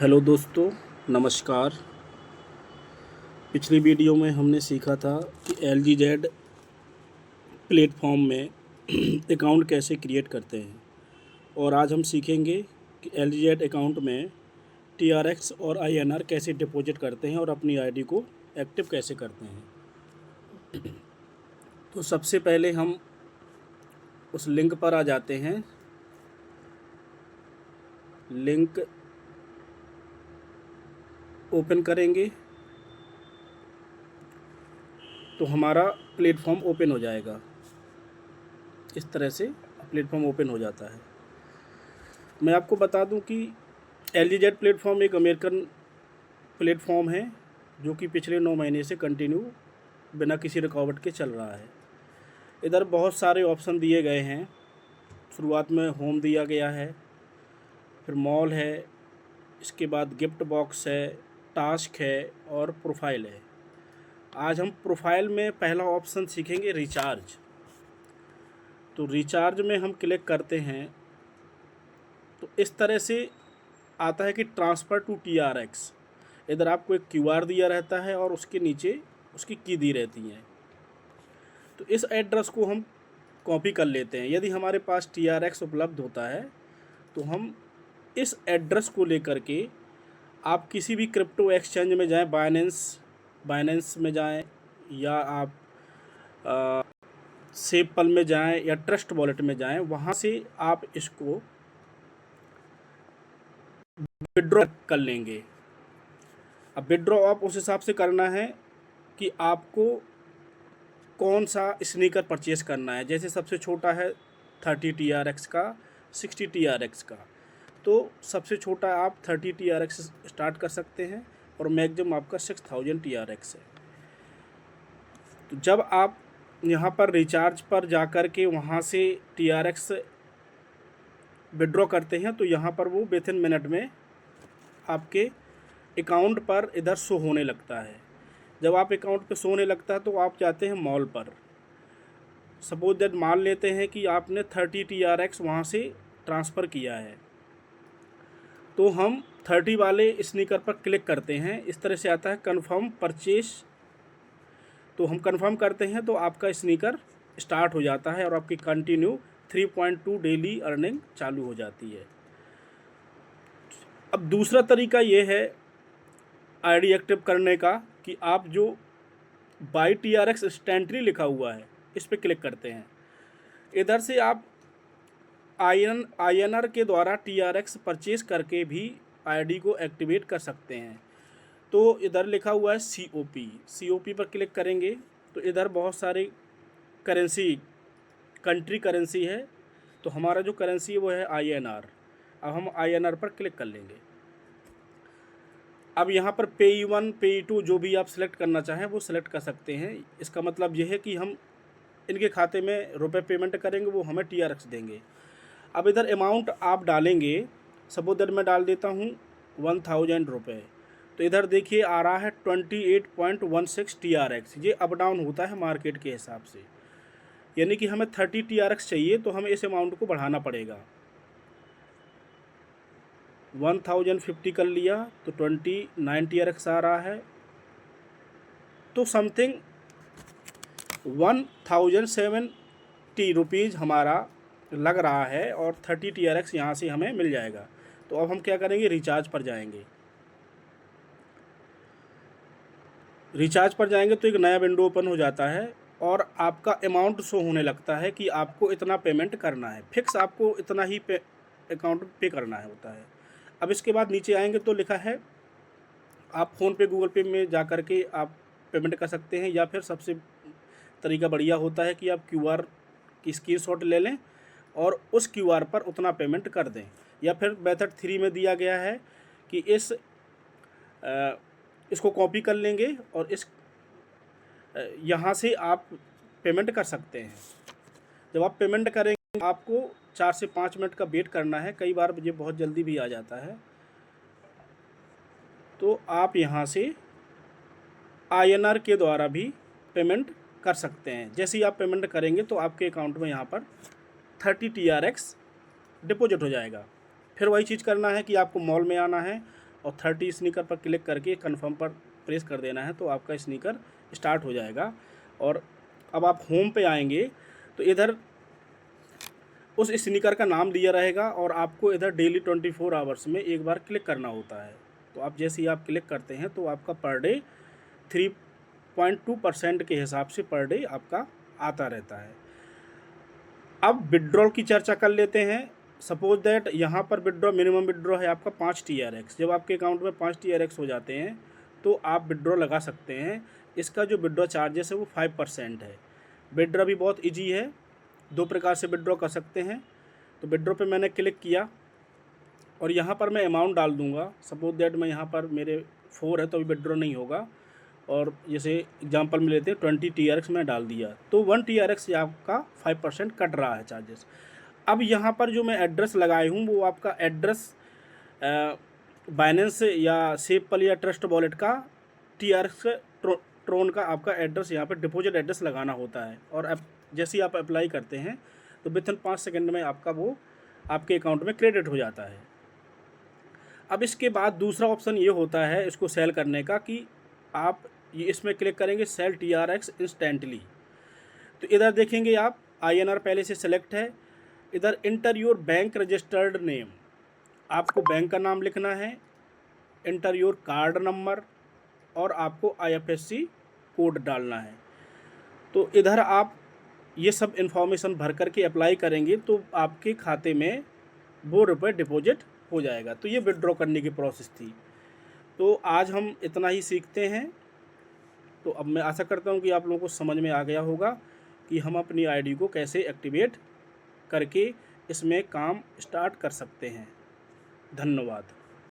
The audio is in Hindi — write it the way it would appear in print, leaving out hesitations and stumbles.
हेलो दोस्तों, नमस्कार। पिछली वीडियो में हमने सीखा था कि LGZ प्लेटफॉर्म में अकाउंट कैसे क्रिएट करते हैं, और आज हम सीखेंगे कि LGZ अकाउंट में TRX और INR कैसे डिपॉजिट करते हैं और अपनी आईडी को एक्टिव कैसे करते हैं। तो सबसे पहले हम उस लिंक पर आ जाते हैं। लिंक ओपन करेंगे तो हमारा प्लेटफॉर्म ओपन हो जाएगा। इस तरह से प्लेटफॉर्म ओपन हो जाता है। मैं आपको बता दूं कि LGZ प्लेटफॉर्म एक अमेरिकन प्लेटफॉर्म है जो कि पिछले 9 महीने से कंटिन्यू बिना किसी रुकावट के चल रहा है। इधर बहुत सारे ऑप्शन दिए गए हैं। शुरुआत में होम दिया गया है, फिर मॉल है, इसके बाद गिफ्ट बॉक्स है, टास्क है और प्रोफाइल है। आज हम प्रोफाइल में पहला ऑप्शन सीखेंगे, रिचार्ज। तो रिचार्ज में हम क्लिक करते हैं तो इस तरह से आता है कि ट्रांसफ़र टू TRX। इधर आपको एक QR दिया रहता है और उसके नीचे उसकी की दी रहती हैं। तो इस एड्रेस को हम कॉपी कर लेते हैं। यदि हमारे पास TRX उपलब्ध होता है तो हम इस एड्रेस को लेकर के आप किसी भी क्रिप्टो एक्सचेंज में जाएं, बाइनेंस में जाएं, या आप सेपल में जाएं या ट्रस्ट वॉलेट में जाएं, वहाँ से आप इसको विड्रॉ कर लेंगे। अब विड्रॉ आप उस हिसाब से करना है कि आपको कौन सा स्नीकर परचेज़ करना है। जैसे सबसे छोटा है 30 TRX का, 60 TRX का। तो सबसे छोटा आप 30 TRX स्टार्ट कर सकते हैं और मैक्सिमम आपका 6000 TRX है। तो जब आप यहाँ पर रिचार्ज पर जा कर के वहाँ से TRX विड्रॉ करते हैं तो यहाँ पर वो विथिन मिनट में आपके अकाउंट पर इधर शो होने लगता है। जब आप अकाउंट पे शो होने लगता है तो आप जाते हैं मॉल पर। सपोज दैट मान लेते हैं कि आपने 30 TRX वहाँ से ट्रांसफ़र किया है, तो हम 30 वाले स्नीकर पर क्लिक करते हैं। इस तरह से आता है कन्फर्म परचेस। तो हम कन्फर्म करते हैं तो आपका स्नीकर स्टार्ट हो जाता है और आपकी कंटिन्यू 3.2 डेली अर्निंग चालू हो जाती है। अब दूसरा तरीका ये है आईडी एक्टिव करने का कि आप जो बाई TRX इंस्टेंटली लिखा हुआ है इस पर क्लिक करते हैं। इधर से आप INR के द्वारा TRX परचेज करके भी आईडी को एक्टिवेट कर सकते हैं। तो इधर लिखा हुआ है COP पर क्लिक करेंगे तो इधर बहुत सारे कंट्री करेंसी है। तो हमारा जो करेंसी है वो है INR। अब हम INR पर क्लिक कर लेंगे। अब यहाँ पर Pay 1 Pay 2 जो भी आप सिलेक्ट करना चाहें वो सिलेक्ट कर सकते हैं। इसका मतलब ये है कि हम इनके खाते में रुपए पेमेंट करेंगे, वो हमें TRX देंगे। अब इधर अमाउंट आप डालेंगे। सपोज दैट मैं डाल देता हूँ 1000 रुपये। तो इधर देखिए आ रहा है 28.16 TRX। ये अप डाउन होता है मार्केट के हिसाब से। यानी कि हमें 30 TRX चाहिए तो हमें इस अमाउंट को बढ़ाना पड़ेगा। 1050 कर लिया तो 29 TRX आ रहा है। तो समथिंग 1070 रुपीज़ हमारा लग रहा है और 30 TRX यहाँ से हमें मिल जाएगा। तो अब हम क्या करेंगे, रिचार्ज पर जाएंगे। रिचार्ज पर जाएंगे तो एक नया विंडो ओपन हो जाता है और आपका अमाउंट शो होने लगता है कि आपको इतना पेमेंट करना है। फिक्स आपको इतना ही अकाउंट पे करना है होता है। अब इसके बाद नीचे आएंगे तो लिखा है आप फ़ोनपे गूगल पे में जा कर के आप पेमेंट कर सकते हैं, या फिर सबसे तरीका बढ़िया होता है कि आप QR की स्क्रीनशॉट ले लें और उस QR पर उतना पेमेंट कर दें। या फिर मेथड 3 में दिया गया है कि इसको कॉपी कर लेंगे और यहाँ से आप पेमेंट कर सकते हैं। जब आप पेमेंट करेंगे आपको 4 से 5 मिनट का वेट करना है। कई बार ये बहुत जल्दी भी आ जाता है। तो आप यहाँ से INR के द्वारा भी पेमेंट कर सकते हैं। जैसे ही आप पेमेंट करेंगे तो आपके अकाउंट में यहाँ पर 30 TRX डिपॉजिट हो जाएगा। फिर वही चीज़ करना है कि आपको मॉल में आना है और 30 स्नीकर पर क्लिक करके कन्फर्म पर प्रेस कर देना है, तो आपका स्नीकर स्टार्ट हो जाएगा। और अब आप होम पे आएंगे तो इधर उस स्नीकर का नाम दिया रहेगा और आपको इधर डेली 24 आवर्स में एक बार क्लिक करना होता है। तो आप जैसे ही आप क्लिक करते हैं तो आपका पर डे 3.2% के हिसाब से पर डे आपका आता रहता है। अब विड्रॉल की चर्चा कर लेते हैं। सपोज दैट यहाँ पर विड्रॉ मिनिमम विड्रॉ है आपका 5 TRX। जब आपके अकाउंट में 5 TRX हो जाते हैं तो आप विड्रॉ लगा सकते हैं। इसका जो विड्रॉ चार्जेस है वो 5% है। विड्रॉ भी बहुत इजी है, 2 प्रकार से विड्रॉ कर सकते हैं। तो विड्रॉ पे मैंने क्लिक किया और यहाँ पर मैं अमाउंट डाल दूँगा। सपोज दैट मैं यहाँ पर मेरे 4 है तो अभी विड्रॉ नहीं होगा, और जैसे एग्जांपल में लेते हैं 20 TRX मैं डाल दिया तो 1 TRX से आपका 5% कट रहा है चार्जेस। अब यहाँ पर जो मैं एड्रेस लगाई हूँ वो आपका एड्रेस बाइनेंस या सेपल या ट्रस्ट वॉलेट का TRX ट्रोन का आपका एड्रेस यहाँ पर डिपॉजिट एड्रेस लगाना होता है। और अब जैसे ही आप अप्लाई करते हैं तो विथिन 5 सेकंड में आपका वो आपके अकाउंट में क्रेडिट हो जाता है। अब इसके बाद दूसरा ऑप्शन ये होता है इसको सेल करने का कि आप ये इसमें क्लिक करेंगे सेल TRX इंस्टेंटली। तो इधर देखेंगे आप INR पहले से सेलेक्ट है। इधर inter your bank registered name, आपको बैंक का नाम लिखना है, इंटर योर कार्ड नंबर और आपको IFSC कोड डालना है। तो इधर आप ये सब इन्फॉर्मेशन भर करके अप्लाई करेंगे तो आपके खाते में वो रुपये डिपॉजिट हो जाएगा। तो ये विड्रॉ करने की प्रोसेस थी। तो आज हम इतना ही सीखते हैं। तो अब मैं आशा करता हूँ कि आप लोगों को समझ में आ गया होगा कि हम अपनी आईडी को कैसे एक्टिवेट करके इसमें काम स्टार्ट कर सकते हैं। धन्यवाद।